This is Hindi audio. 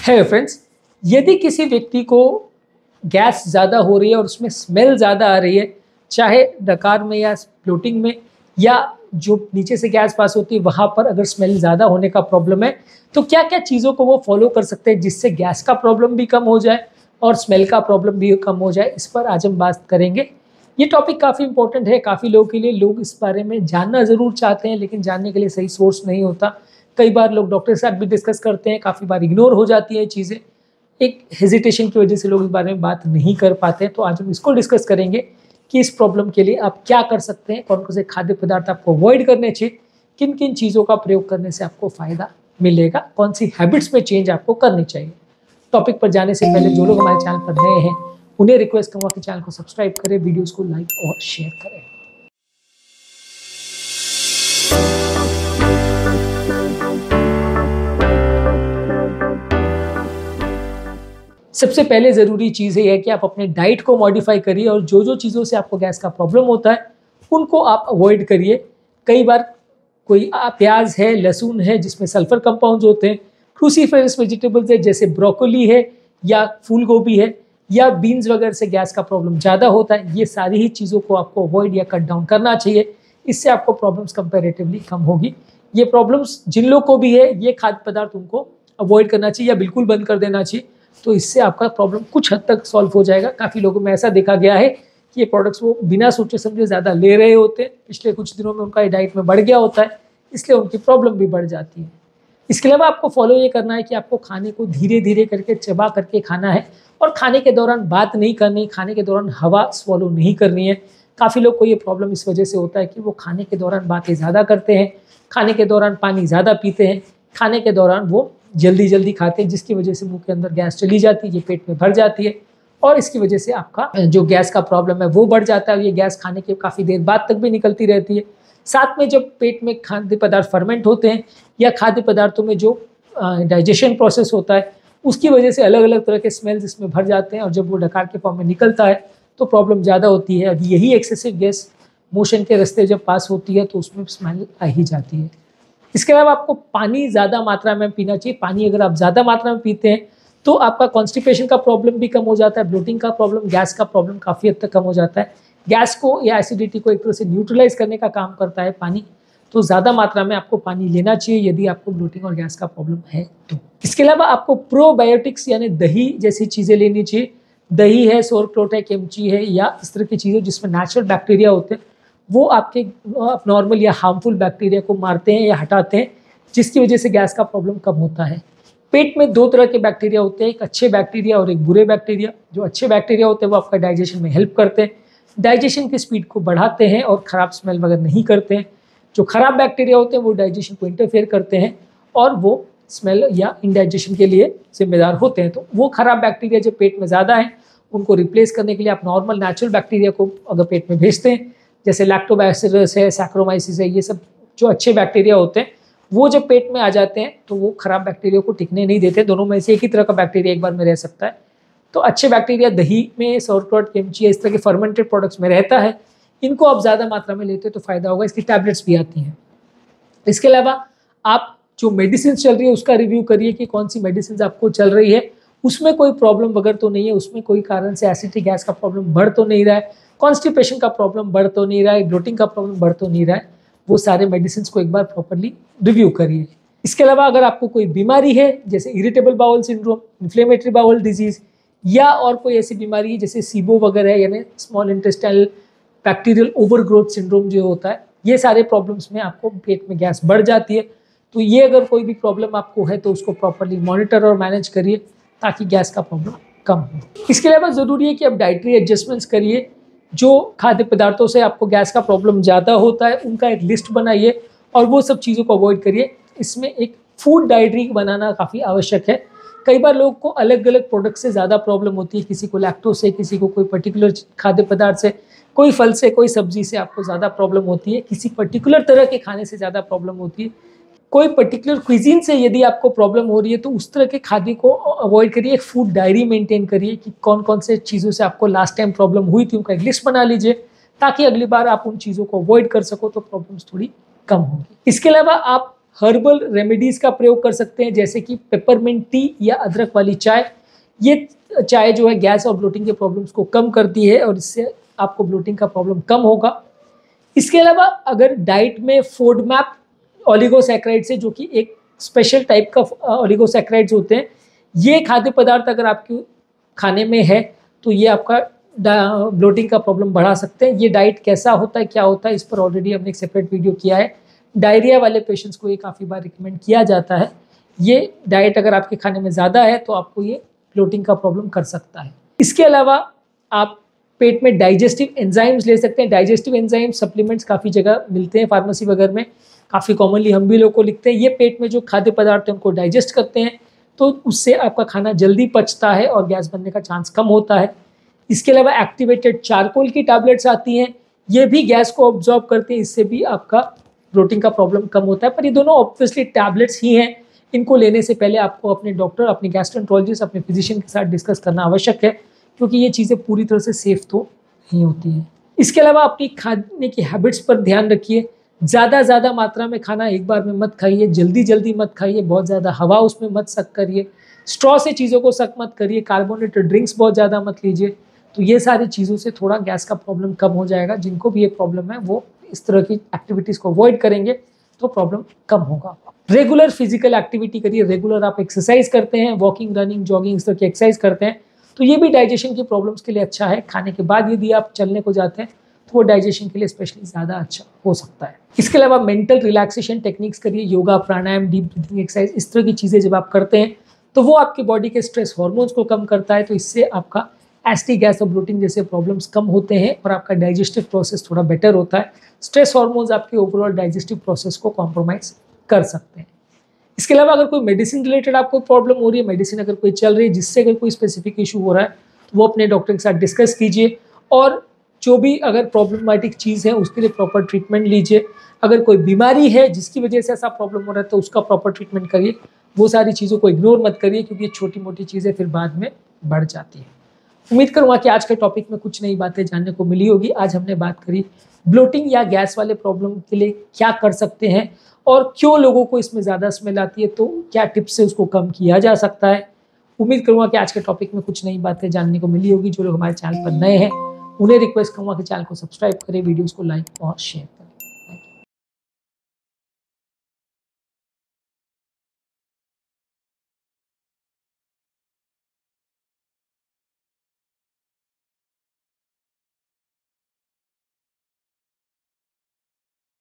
है फ्रेंड्स, यदि किसी व्यक्ति को गैस ज़्यादा हो रही है और उसमें स्मेल ज़्यादा आ रही है, चाहे डकार में या ब्लोटिंग में या जो नीचे से गैस पास होती है वहाँ पर अगर स्मेल ज़्यादा होने का प्रॉब्लम है, तो क्या क्या चीज़ों को वो फॉलो कर सकते हैं जिससे गैस का प्रॉब्लम भी कम हो जाए और स्मेल का प्रॉब्लम भी कम हो जाए। इस पर आज हम बात करेंगे। ये टॉपिक काफ़ी इंपॉर्टेंट है काफ़ी लोगों के लिए। लोग इस बारे में जानना ज़रूर चाहते हैं लेकिन जानने के लिए सही सोर्स नहीं होता। कई बार लोग डॉक्टर के साथ भी डिस्कस करते हैं, काफ़ी बार इग्नोर हो जाती है चीज़ें, एक हेजिटेशन की वजह से लोग इस बारे में बात नहीं कर पाते हैं। तो आज हम इसको डिस्कस करेंगे कि इस प्रॉब्लम के लिए आप क्या कर सकते हैं, कौन कौन से खाद्य पदार्थ आपको अवॉइड करने चाहिए, किन किन चीज़ों का प्रयोग करने से आपको फ़ायदा मिलेगा, कौन सी हैबिट्स में चेंज आपको करनी चाहिए। टॉपिक पर जाने से पहले जो लोग हमारे चैनल पर नए हैं उन्हें रिक्वेस्ट करूँगा कि चैनल को सब्सक्राइब करें, वीडियोज़ को लाइक और शेयर करें। सबसे पहले ज़रूरी चीज़ ये है कि आप अपने डाइट को मॉडिफाई करिए और जो जो चीज़ों से आपको गैस का प्रॉब्लम होता है उनको आप अवॉइड करिए। कई बार कोई प्याज है, लहसुन है जिसमें सल्फर कंपाउंड्स होते हैं, क्रूसीफेरस वेजिटेबल्स है जैसे ब्रोकोली है या फूल गोभी है या बीन्स वगैरह से गैस का प्रॉब्लम ज़्यादा होता है। ये सारी ही चीज़ों को आपको अवॉइड या कट डाउन करना चाहिए। इससे आपको प्रॉब्लम्स कंपैरेटिवली कम होगी। ये प्रॉब्लम्स जिन लोग को भी है ये खाद्य पदार्थ उनको अवॉइड करना चाहिए या बिल्कुल बंद कर देना चाहिए। तो इससे आपका प्रॉब्लम कुछ हद तक सॉल्व हो जाएगा। काफ़ी लोगों में ऐसा देखा गया है कि ये प्रोडक्ट्स वो बिना सोचे समझे ज़्यादा ले रहे होते हैं, पिछले कुछ दिनों में उनका ये डाइट में बढ़ गया होता है, इसलिए उनकी प्रॉब्लम भी बढ़ जाती है। इसके अलावा आपको फॉलो ये करना है कि आपको खाने को धीरे धीरे करके चबा करके खाना है और खाने के दौरान बात नहीं करनी, खाने के दौरान हवा स्वॉलो नहीं करनी है। काफ़ी लोग को ये प्रॉब्लम इस वजह से होता है कि वो खाने के दौरान बातें ज़्यादा करते हैं, खाने के दौरान पानी ज़्यादा पीते हैं, खाने के दौरान वो जल्दी जल्दी खाते हैं जिसकी वजह से मुंह के अंदर गैस चली जाती है, ये पेट में भर जाती है और इसकी वजह से आपका जो गैस का प्रॉब्लम है वो बढ़ जाता है। ये गैस खाने के काफ़ी देर बाद तक भी निकलती रहती है। साथ में जब पेट में खाद्य पदार्थ फर्मेंट होते हैं या खाद्य पदार्थों में जो डाइजेशन प्रोसेस होता है उसकी वजह से अलग अलग तरह के स्मेल्स इसमें भर जाते हैं और जब वो डकार के फॉर्म में निकलता है तो प्रॉब्लम ज़्यादा होती है। अब यही एक्सेसिव गैस मोशन के रास्ते जब पास होती है तो उसमें स्मेल आ ही जाती है। इसके अलावा आपको पानी ज़्यादा मात्रा में पीना चाहिए। पानी अगर आप ज़्यादा मात्रा में पीते हैं तो आपका कॉन्स्टिपेशन का प्रॉब्लम भी कम हो जाता है, ब्लोटिंग का प्रॉब्लम, गैस का प्रॉब्लम काफ़ी हद तक कम हो जाता है। गैस को या एसिडिटी को एक तरह से न्यूट्रलाइज करने का काम करता है पानी, तो ज़्यादा मात्रा में आपको पानी लेना चाहिए यदि आपको ब्लोटिंग और गैस का प्रॉब्लम है तो। इसके अलावा आपको प्रोबायोटिक्स यानी दही जैसी चीज़ें लेनी चाहिए। दही है, सोरक्रोट है, किमची है या इस तरह की चीज़ें जिसमें नेचुरल बैक्टीरिया होते हैं वो आपके नॉर्मल या हार्मफुल बैक्टीरिया को मारते हैं या हटाते हैं जिसकी वजह से गैस का प्रॉब्लम कम होता है। पेट में दो तरह के बैक्टीरिया होते हैं, एक अच्छे बैक्टीरिया और एक बुरे बैक्टीरिया। जो अच्छे बैक्टीरिया होते हैं वो आपका डाइजेशन में हेल्प करते हैं, डाइजेशन की स्पीड को बढ़ाते हैं और ख़राब स्मेल वगैरह नहीं करते हैं। जो खराब बैक्टीरिया होते हैं वो डाइजेशन को इंटरफेयर करते हैं और वो स्मेल या इंडाइजेशन के लिए जिम्मेदार होते हैं। तो वो खराब बैक्टीरिया जो पेट में ज़्यादा है उनको रिप्लेस करने के लिए आप नॉर्मल नेचुरल बैक्टीरिया को अगर पेट में भेजते हैं जैसे लैक्टोबैसिलस है, सैक्रोमाइसिस है, ये सब जो अच्छे बैक्टीरिया होते हैं वो जब पेट में आ जाते हैं तो वो खराब बैक्टीरिया को टिकने नहीं देते। दोनों में से एक ही तरह का बैक्टीरिया एक बार में रह सकता है। तो अच्छे बैक्टीरिया दही में, सौरक्रोट, किमची इस तरह के फर्मेंटेड प्रोडक्ट्स में रहता है। इनको आप ज़्यादा मात्रा में लेते हो तो फ़ायदा होगा। इसकी टैबलेट्स भी आती हैं। इसके अलावा आप जो मेडिसिन चल रही है उसका रिव्यू करिए कि कौन सी मेडिसिन आपको चल रही है, उसमें कोई प्रॉब्लम वगैरह तो नहीं है, उसमें कोई कारण से एसिडिटी गैस का प्रॉब्लम बढ़ तो नहीं रहा है, कॉन्स्टिपेशन का प्रॉब्लम बढ़ तो नहीं रहा है, ब्लोटिंग का प्रॉब्लम बढ़ तो नहीं रहा है। वो सारे मेडिसिन को एक बार प्रॉपर्ली रिव्यू करिए। इसके अलावा अगर आपको कोई बीमारी है जैसे irritable bowel syndrome, inflammatory bowel disease या और कोई ऐसी बीमारी है जैसे सीबो वगैरह है यानी small intestinal bacterial overgrowth syndrome जो होता है, ये सारे प्रॉब्लम्स में आपको पेट में गैस बढ़ जाती है। तो ये अगर कोई भी प्रॉब्लम आपको है तो उसको प्रॉपर्ली मॉनिटर और मैनेज करिए ताकि गैस का प्रॉब्लम कम हो। इसके अलावा ज़रूरी है कि आप डाइटरी एडजस्टमेंट्स करिए। जो खाद्य पदार्थों से आपको गैस का प्रॉब्लम ज़्यादा होता है उनका एक लिस्ट बनाइए और वो सब चीज़ों को अवॉइड करिए। इसमें एक फूड डाइटरी बनाना काफ़ी आवश्यक है। कई बार लोग को अलग अलग प्रोडक्ट से ज़्यादा प्रॉब्लम होती है, किसी को लैक्टोज से, किसी को कोई पर्टिकुलर खाद्य पदार्थ से, कोई फल से, कोई सब्जी से आपको ज़्यादा प्रॉब्लम होती है, किसी पर्टिकुलर तरह के खाने से ज़्यादा प्रॉब्लम होती है, कोई पर्टिकुलर क्विजीन से यदि आपको प्रॉब्लम हो रही है तो उस तरह के खाद्य को अवॉइड करिए। एक फूड डायरी मेंटेन करिए कि कौन कौन से चीज़ों से आपको लास्ट टाइम प्रॉब्लम हुई थी, उनका एक लिस्ट बना लीजिए ताकि अगली बार आप उन चीज़ों को अवॉइड कर सको तो प्रॉब्लम्स थोड़ी कम होंगी। इसके अलावा आप हर्बल रेमेडीज़ का प्रयोग कर सकते हैं, जैसे कि पेपरमिंट टी या अदरक वाली चाय। ये चाय जो है गैस और ब्लोटिंग के प्रॉब्लम्स को कम करती है और इससे आपको ब्लोटिंग का प्रॉब्लम कम होगा। इसके अलावा अगर डाइट में फोडमैप ओलिगोसैकेराइड्स है, जो कि एक स्पेशल टाइप का ओलिगोसैकेराइड्स होते हैं, ये खाद्य पदार्थ अगर आपके खाने में है तो ये आपका ब्लोटिंग का प्रॉब्लम बढ़ा सकते हैं। ये डाइट कैसा होता है, क्या होता है, इस पर ऑलरेडी हमने एक सेपरेट वीडियो किया है। डायरिया वाले पेशेंट्स को ये काफ़ी बार रिकमेंड किया जाता है। ये डाइट अगर आपके खाने में ज़्यादा है तो आपको ये ब्लोटिंग का प्रॉब्लम कर सकता है। इसके अलावा आप पेट में डाइजेस्टिव एंजाइम्स ले सकते हैं। डाइजेस्टिव एंजाइम सप्लीमेंट्स काफ़ी जगह मिलते हैं फार्मेसी वगैरह में, काफ़ी कॉमनली हम भी लोग को लिखते हैं। ये पेट में जो खाद्य पदार्थ हैं उनको डाइजेस्ट करते हैं, तो उससे आपका खाना जल्दी पचता है और गैस बनने का चांस कम होता है। इसके अलावा एक्टिवेटेड चारकोल की टैबलेट्स आती हैं, ये भी गैस को ऑब्जॉर्ब करते हैं, इससे भी आपका ब्लोटिंग का प्रॉब्लम कम होता है। पर ये दोनों ऑब्वियसली टैबलेट्स ही हैं, इनको लेने से पहले आपको अपने डॉक्टर, अपने गैस्ट्रोएंटरोलॉजिस्ट, अपने फिजिशियन के साथ डिस्कस करना आवश्यक है, क्योंकि ये चीज़ें पूरी तरह से सेफ तो नहीं होती हैं। इसके अलावा अपनी खाने की हैबिट्स पर ध्यान रखिए। ज़्यादा मात्रा में खाना एक बार में मत खाइए, जल्दी मत खाइए, बहुत ज़्यादा हवा उसमें मत सक करिए, स्ट्रॉ से चीज़ों को सक मत करिए, कार्बोनेटेड ड्रिंक्स बहुत ज़्यादा मत लीजिए। तो ये सारी चीज़ों से थोड़ा गैस का प्रॉब्लम कम हो जाएगा। जिनको भी ये प्रॉब्लम है वो इस तरह की एक्टिविटीज़ को अवॉइड करेंगे तो प्रॉब्लम कम होगा। रेगुलर फिजिकल एक्टिविटी करिए, रेगुलर आप एक्सरसाइज करते हैं, वॉकिंग, रनिंग, जॉगिंग, इस तरह की एक्सरसाइज करते हैं तो ये भी डाइजेशन की प्रॉब्लम्स के लिए अच्छा है। खाने के बाद यदि आप चलने को जाते हैं तो वो डाइजेशन के लिए स्पेशली ज़्यादा अच्छा हो सकता है। इसके अलावा मेंटल रिलैक्सेशन टेक्निक्स करिए, योगा, प्राणायाम, डीप ब्रीथिंग एक्सरसाइज, इस तरह की चीज़ें जब आप करते हैं तो वो आपकी बॉडी के स्ट्रेस हार्मोन्स को कम करता है, तो इससे आपका एसिडिक गैस और ब्लोटिंग जैसे प्रॉब्लम्स कम होते हैं और आपका डाइजेस्टिव प्रोसेस थोड़ा बेटर होता है। स्ट्रेस हार्मोन्स आपके ओवरऑल डाइजेस्टिव प्रोसेस को कॉम्प्रोमाइज़ कर सकते हैं। इसके अलावा अगर कोई मेडिसिन रिलेटेड आपको प्रॉब्लम हो रही है, मेडिसिन अगर कोई चल रही है जिससे अगर कोई स्पेसिफिक इशू हो रहा है, तो वो अपने डॉक्टर के साथ डिस्कस कीजिए और जो भी अगर प्रॉब्लमेटिक चीज़ है उसके लिए प्रॉपर ट्रीटमेंट लीजिए। अगर कोई बीमारी है जिसकी वजह से ऐसा प्रॉब्लम हो रहा है तो उसका प्रॉपर ट्रीटमेंट करिए। वो सारी चीज़ों को इग्नोर मत करिए, क्योंकि ये छोटी मोटी चीज़ें फिर बाद में बढ़ जाती हैं। उम्मीद करूँगा कि आज के टॉपिक में कुछ नई बातें जानने को मिली होगी। आज हमने बात करी ब्लोटिंग या गैस वाले प्रॉब्लम के लिए क्या कर सकते हैं और क्यों लोगों को इसमें ज़्यादा स्मेल आती है, तो क्या टिप्स से उसको कम किया जा सकता है। उम्मीद करूँगा कि आज के टॉपिक में कुछ नई बातें जानने को मिली होगी। जो लोग हमारे चैनल पर नए हैं उन्हें रिक्वेस्ट करूँगा कि चैनल को सब्सक्राइब करें, वीडियोज़ को लाइक और शेयर करें।